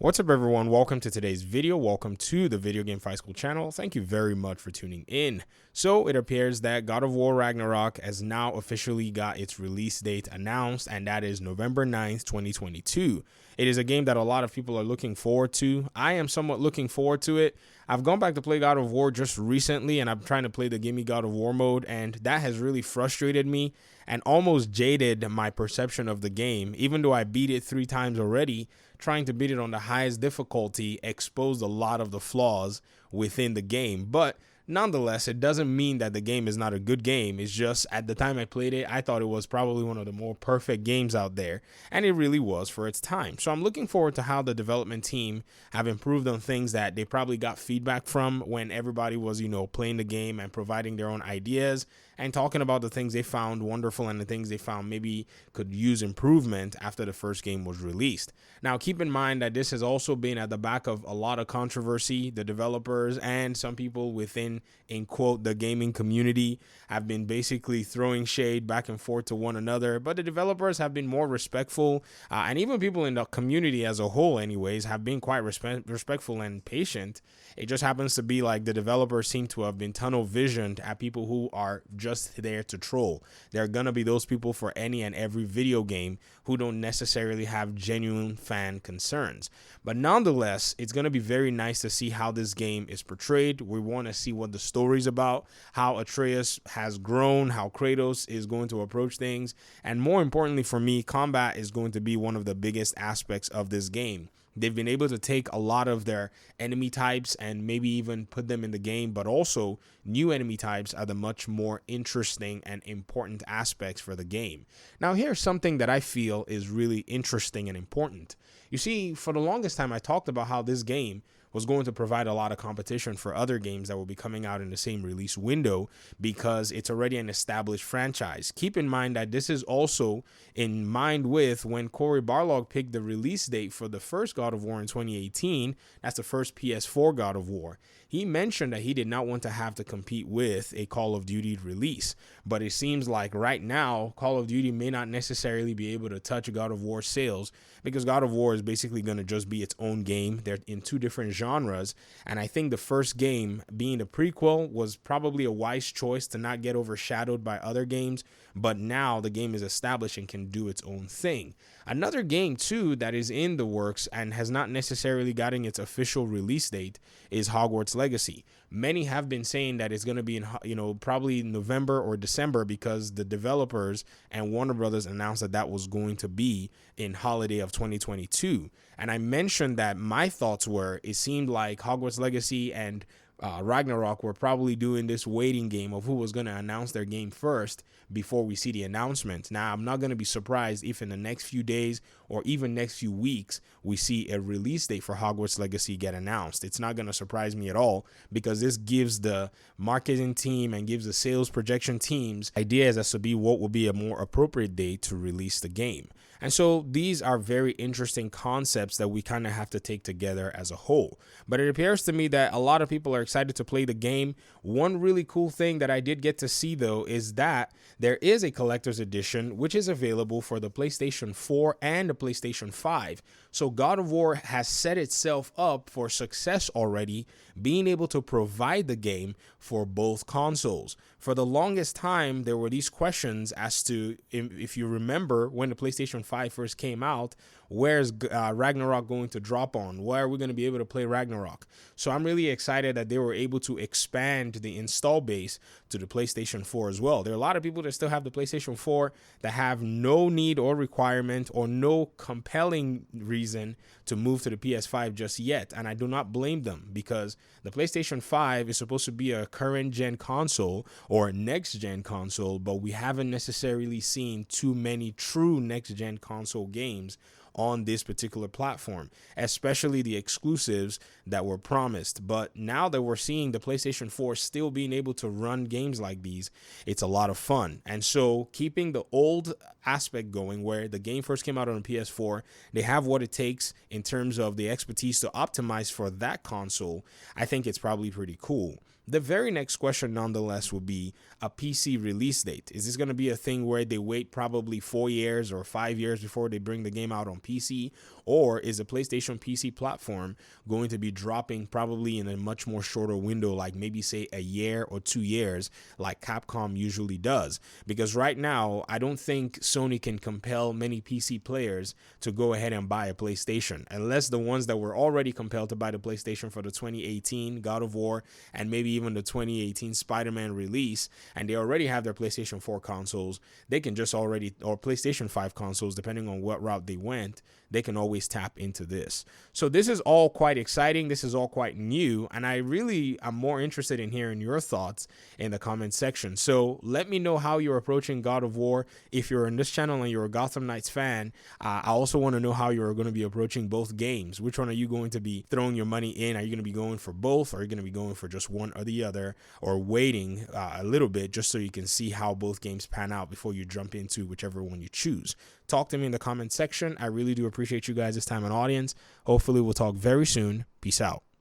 What's up, everyone? Welcome to today's video. Welcome to the Video Game Fight School channel. Thank you very much for tuning in. So it appears that God of War Ragnarok has now officially got its release date announced, and that is November 9th, 2022. It is a game that a lot of people are looking forward to. I am somewhat looking forward to it. I've gone back to play God of War just recently, and I'm trying to play the Gimme God of War mode, and that has really frustrated me and almost jaded my perception of the game. Even though I beat it 3 times already, trying to beat it on the highest difficulty exposed a lot of the flaws within the game. But nonetheless, it doesn't mean that the game is not a good game. It's just at the time I played it, I thought it was probably one of the more perfect games out there, and it really was for its time. So I'm looking forward to how the development team have improved on things that they probably got feedback from when everybody was, playing the game and providing their own ideas and talking about the things they found wonderful and the things they found maybe could use improvement after the first game was released. Now, keep in mind that this has also been at the back of a lot of controversy. The developers and some people within, in quote, the gaming community have been basically throwing shade back and forth to one another, but the developers have been more respectful, and even people in the community as a whole anyways have been quite respectful and patient. It just happens to be like the developers seem to have been tunnel visioned at people who are just there to troll. There are gonna be those people for any and every video game who don't necessarily have genuine fan concerns. But nonetheless, it's gonna be very nice to see how this game is portrayed. We want to see what the story's about, how Atreus has grown, how Kratos is going to approach things, and more importantly for me, combat is going to be one of the biggest aspects of this game. They've been able to take a lot of their enemy types and maybe even put them in the game, but also new enemy types are the much more interesting and important aspects for the game. Now, here's something that I feel is really interesting and important. You see, for the longest time, I talked about how this game was going to provide a lot of competition for other games that will be coming out in the same release window because it's already an established franchise. Keep in mind that this is also in mind with when Cory Barlog picked the release date for the first God of War in 2018. That's the first PS4 God of War. He mentioned that he did not want to have to compete with a Call of Duty release, but it seems like right now Call of Duty may not necessarily be able to touch God of War sales because God of War is basically going to just be its own game. They're in 2 different genres, and I think the first game being the prequel was probably a wise choice to not get overshadowed by other games, but now the game is established and can do its own thing. Another game too that is in the works and has not necessarily gotten its official release date is Hogwarts Legacy. Many have been saying that it's going to be in probably November or December because the developers and Warner Brothers announced that that was going to be in holiday of 2022. And I mentioned that my thoughts were it seemed like Hogwarts Legacy and Ragnarok were probably doing this waiting game of who was going to announce their game first before we see the announcement. Now, I'm not going to be surprised if in the next few days or even next few weeks we see a release date for Hogwarts Legacy get announced. It's not going to surprise me at all because this gives the marketing team and gives the sales projection teams ideas as to be what will be a more appropriate date to release the game. And so these are very interesting concepts that we kind of have to take together as a whole. But it appears to me that a lot of people are excited to play the game. One really cool thing that I did get to see, though, is that there is a collector's edition, which is available for the PlayStation 4 and the PlayStation 5. So God of War has set itself up for success already, being able to provide the game for both consoles. For the longest time, there were these questions as to, if you remember, when the PlayStation 5 first came out, where's Ragnarok going to drop on? Where are we going to be able to play Ragnarok? So I'm really excited that they were able to expand the install base to the PlayStation 4 as well. There are a lot of people that still have the PlayStation 4 that have no need or requirement or no compelling reason to move to the PS5 just yet. And I do not blame them because the PlayStation 5 is supposed to be a current gen console or next gen console, but we haven't necessarily seen too many true next gen console games on this particular platform, especially the exclusives that were promised. But now that we're seeing the PlayStation 4 still being able to run games like these, it's a lot of fun. And so keeping the old aspect going where the game first came out on PS4, they have what it takes in terms of the expertise to optimize for that console. I think it's probably pretty cool. The very next question, nonetheless, will be a PC release date. Is this going to be a thing where they wait probably 4 years or 5 years before they bring the game out on PC? Or is the PlayStation PC platform going to be dropping probably in a much more shorter window, like maybe say a year or 2 years, like Capcom usually does? Because right now, I don't think Sony can compel many PC players to go ahead and buy a PlayStation, unless the ones that were already compelled to buy the PlayStation for the 2018 God of War and maybe even the 2018 Spider-Man release, and they already have their PlayStation 4 consoles, they can just already, or PlayStation 5 consoles, depending on what route they went, they can always tap into this. So this is all quite exciting. This is all quite new. And I really am more interested in hearing your thoughts in the comment section. So let me know how you're approaching God of War. If you're in this channel and you're a Gotham Knights fan, I also want to know how you're going to be approaching both games. Which one are you going to be throwing your money in? Are you going to be going for both? Or are you going to be going for just one or the other? Or waiting a little bit just so you can see how both games pan out before you jump into whichever one you choose? Talk to me in the comment section. I really do appreciate you guys this time and audience. Hopefully we'll talk very soon. Peace out.